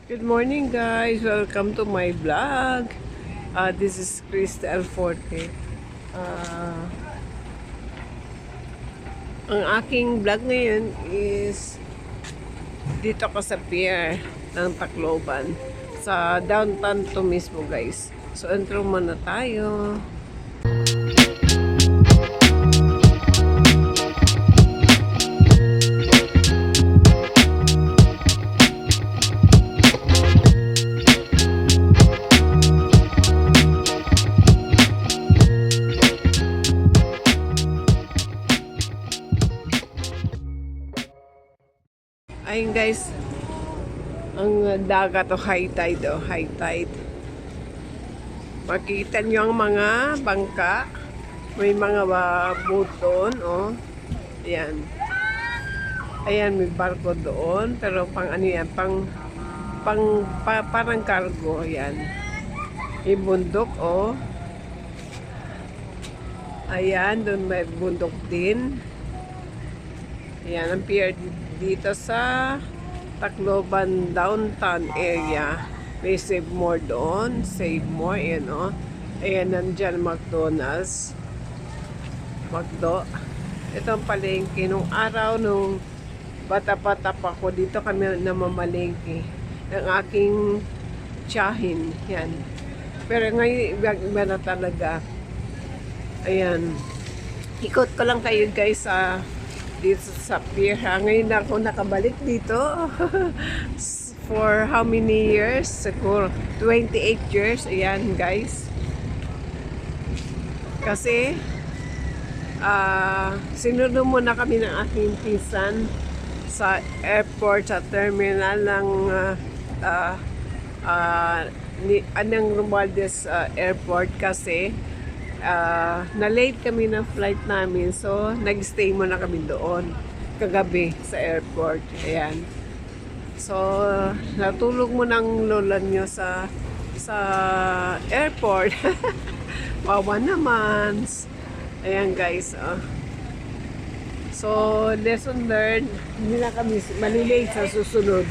Good morning guys! Welcome to my vlog. This is Crystal Forte. Uh, ang aking vlog ngayon is dito ko sa pier ng Tacloban. Sa downtown to mismo guys. So intro muna tayo. Ayun guys, ang dagat o high tide o high tide. Makikita nyo ang mga bangka. May mga buton o. Ayan. Ayan, may barko doon. Pero pang ano yan, parang cargo. Ayan. May bundok o. Ayan, doon may bundok din. Ayan, ang pier dito sa Tacloban downtown area. May Save More doon. Save More, ayan o. Ayan, nandyan McDonald's. McDo. Ito ang palengke. Nung araw, nung bata-bata pa ako, dito kami namamalengke ng aking tiyahin. Yan. Pero ngayon, iba na talaga. Ayan. Ikot ko lang kayo guys dito sa pier. Ngayon na ako nakabalik dito. For how many years? Siguro 28 years. Ayan guys. Kasi sinundo muna kami ng aking pinsan sa airport, sa terminal ng Anang Romualdez Airport kasi na-late kami ng flight namin, so nag-stay muna kami doon kagabi sa airport. Ayan. So natulog mo ng lola nyo sa airport. Wawa naman. Ayan guys. So lesson learned, hindi na kami malilate sa susunod.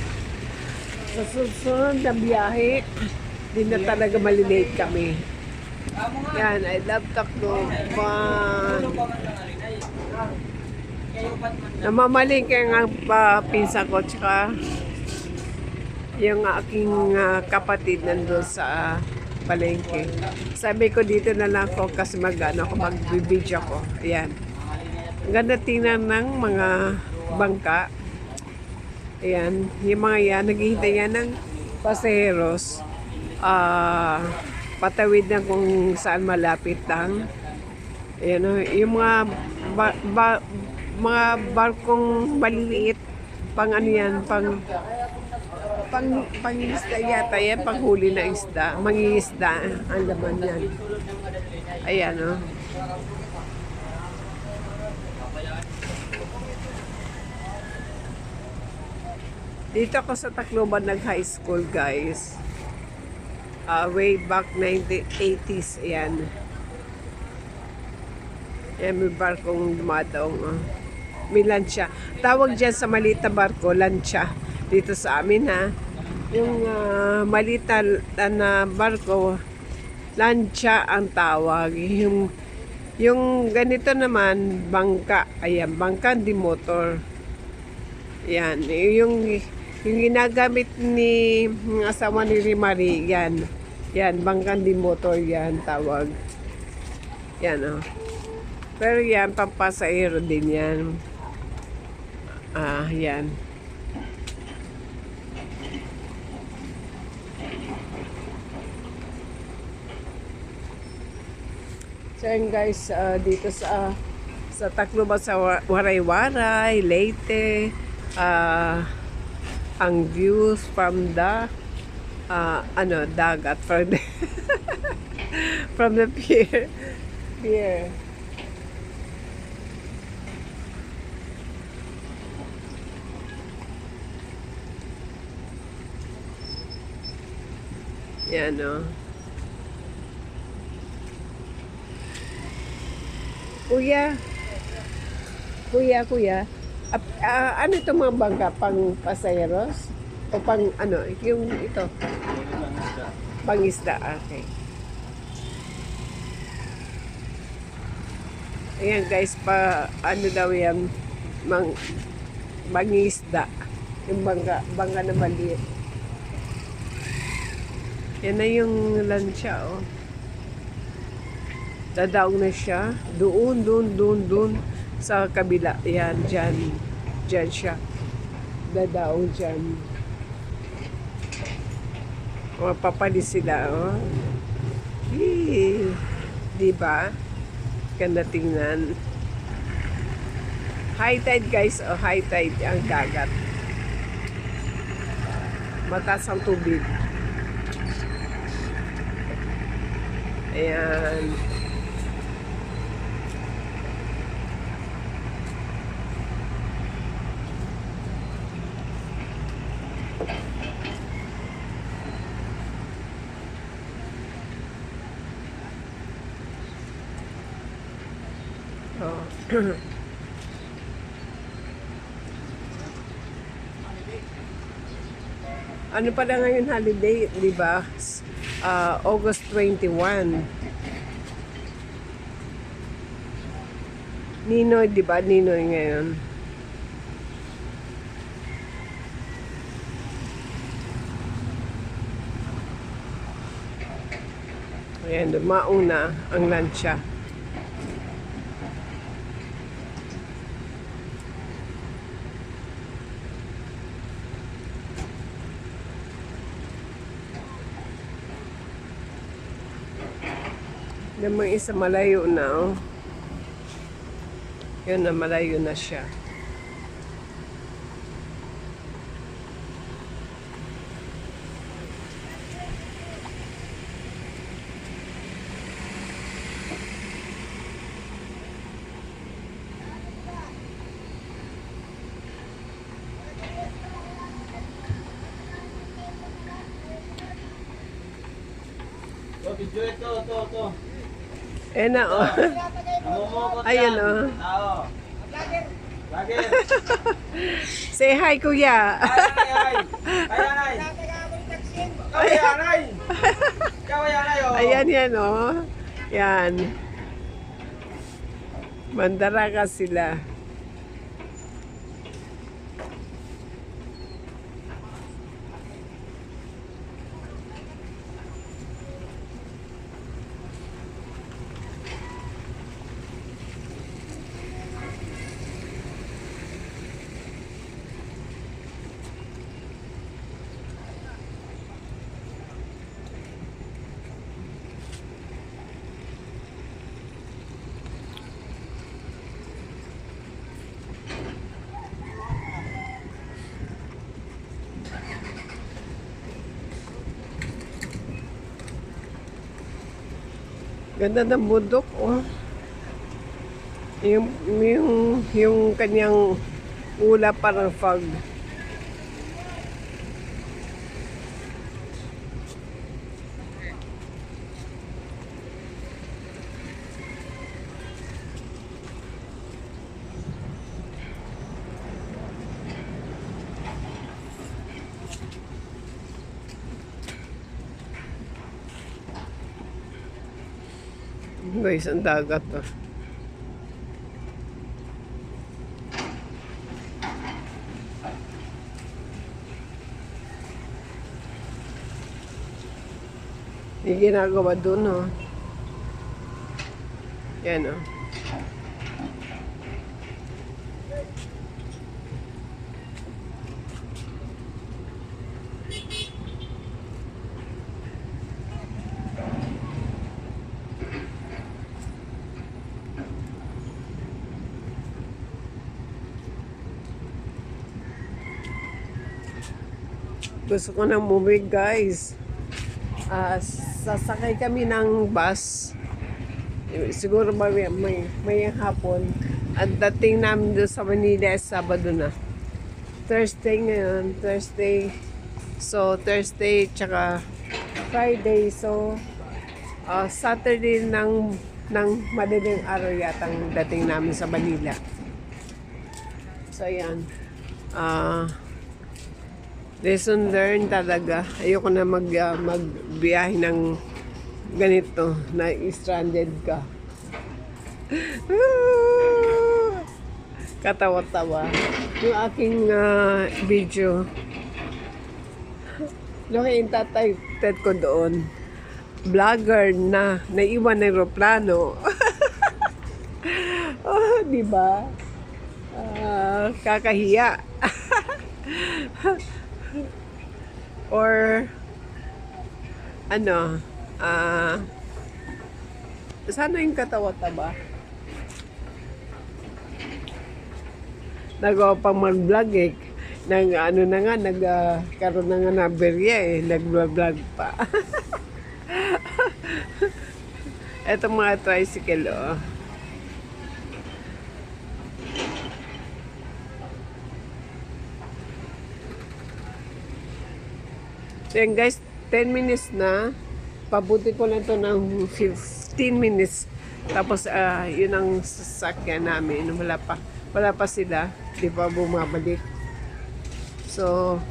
Sa susunod na biyahe, hindi na talaga malilate kami. Yan, I love Tacloban. Namamalingke ang pinsa ko, tsaka yung aking kapatid nandun sa palengke. Sabi ko dito na lang ako kasi magbibidyo ko. Ayan. Ang ganda tingnan ng mga bangka. Ayan. Yung mga yan, naghihintay yan ng pasaheros. Patawid na kung saan malapit lang. Ayan, yung mga barkong maliliit, pang ano yan, pangisda yata yan, panghuli na isda, mangingisda ang laman yan. Ayan o. Dito ako sa Tacloban nag-high school guys. Way back 1980s. Ayan. Ayan, may barkong dumadaong. May lansya. Tawag dyan sa maliit na barko, lansya. Dito sa amin ha. Yung maliit na barko, lansya ang tawag. Yung ganito naman, bangka. Ayan, bangka di motor. Ayan. Yung ginagamit ni asawa ni Rimari, yan. Yan, bangkan di motor yan, tawag. Yan, oh. Pero yan, pampasahero din yan. Yan. So yan guys, dito sa Tacloban, sa Waray-Waray, Leyte, ang views from the dagat from the from the pier. Yan o. Kuya, ano itong mga bangka pang pasayeros? O pang ano, yung ito, pangisda. Okay. Ayan guys, pa ano daw yan, mangisda. Yung bangga na maliit. Yan na yung lansya, oh. Dadaog na siya. Doon. Sa kabila. Yan, dyan. Dyan siya. Dadaog dyan. Mapapalis sila, oh. Diba? Ganda tingnan. High tide guys, oh, high tide ang dagat. Mataas ang tubig. Ayan. Oh. Ano pala ngayon holiday, di ba? August 21. Ninoy, di ba? Ninoy ngayon. Ayan, mauna ang lansya. Namang isa malayo na, oh. Yun na, malayo na siya. Video ito. Eh na, oh. Ayan, oh. Lagi. Say hi, kuya. Ayan, yan, oh. Yan. Mandaraga sila. Ganda ng bundok, oh. Yung kanyang ulap parang fog. Guys, ang dagat, oh. Yung ginagawa dun, oh. Yan, oh. Gusto ko nang bumig, guys. Sasakay kami ng bus. Siguro may hapon. At dating namin doon sa Manila, Sabado na. Thursday ngayon. Thursday. So, Thursday tsaka Friday. So, Saturday ng madaling araw yatang dating namin sa Manila. So, yan. Lesson learned talaga. Ayoko na magbiyahe ng ganito na stranded ka. Katawa-tawa. Yung aking video, yung tatay Ted ko doon, vlogger na naiwan ng aeroplano. Oh, di ba? Kakahiya. Or ano, sana yung katawa-tawa. Nagawa pang mag-vlog eh. Ano na nga, nagkaroon na nga na berya eh. Nag-vlog pa. Eto mga tricycle oh. So yan guys, 10 minutes na. Pabuti ko lang to ng 15 minutes. Tapos yun ang sasakyan namin. Wala pa sila. Di pa bumabalik. So,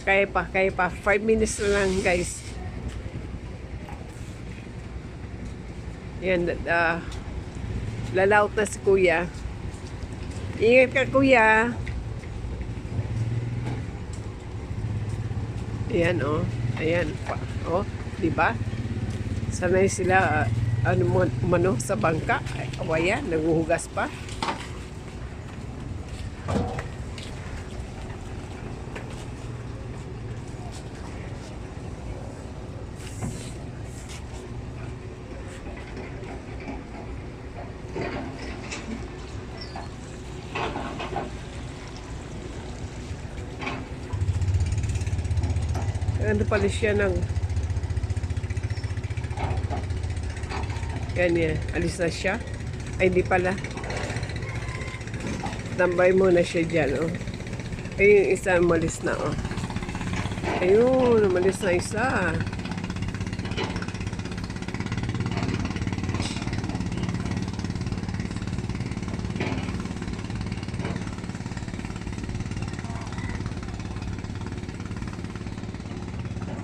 kaya pa. 5 minutes na lang guys. Yan, lalaot na si kuya. Ingat ka kuya. Ayan oh. Ayan pa. Oh, di ba? Sanay sila mano sa bangka. Ay, awayan, naguhugas pa. Ano pala siya ng ganyan, alis na siya. Ay di pala, tambay muna siya dyan oh. Ay yung isa umalis na oh. Ayun, umalis na isa.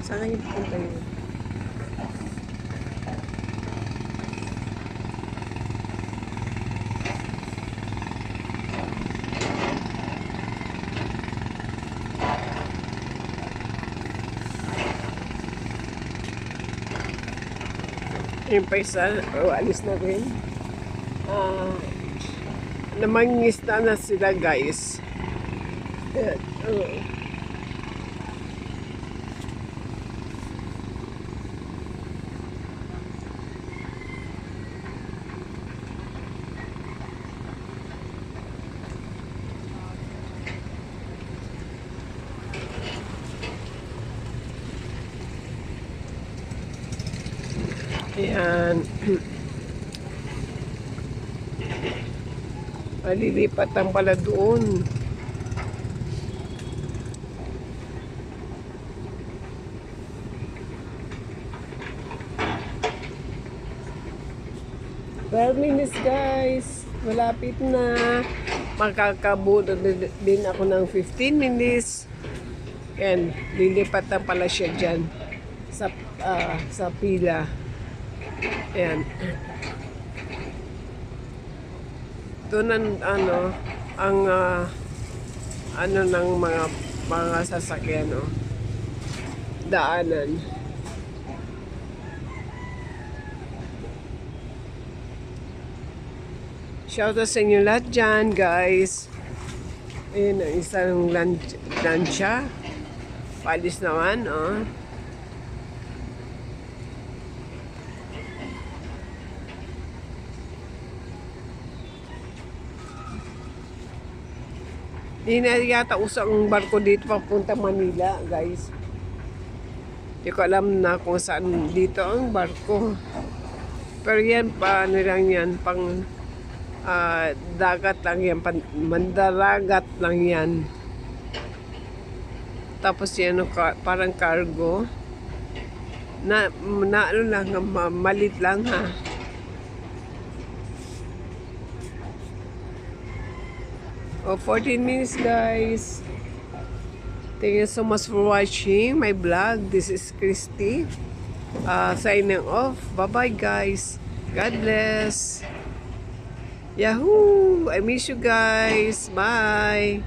Saan kayo pupunta yun? Yung pa isa, alis na rin. Namangista na sila guys. Ayan. Malilipatan pala doon. Minutes guys. Malapit na. Makakabuto din ako ng 15 minutes. Ayan. Lilipatan pala siya dyan. Sa pila. Ayan. Ito ng ng mga sasakyan daanan. Shoutout sa inyo lahat dyan guys. Ayun ang isang lansya. Palis naman oh. Hindi na yata usang barko dito papunta Manila, guys. Hindi ko alam na kung saan dito ang barko. Pero yan, paano lang yan, pang dagat lang yan, mandaragat lang yan. Tapos yan, parang cargo. Na ano lang, malit lang ha. Oh, 14 minutes guys. Thank you so much for watching my vlog. This is Christy. Signing off. Bye-bye, guys. God bless. Yahoo! I miss you guys. Bye.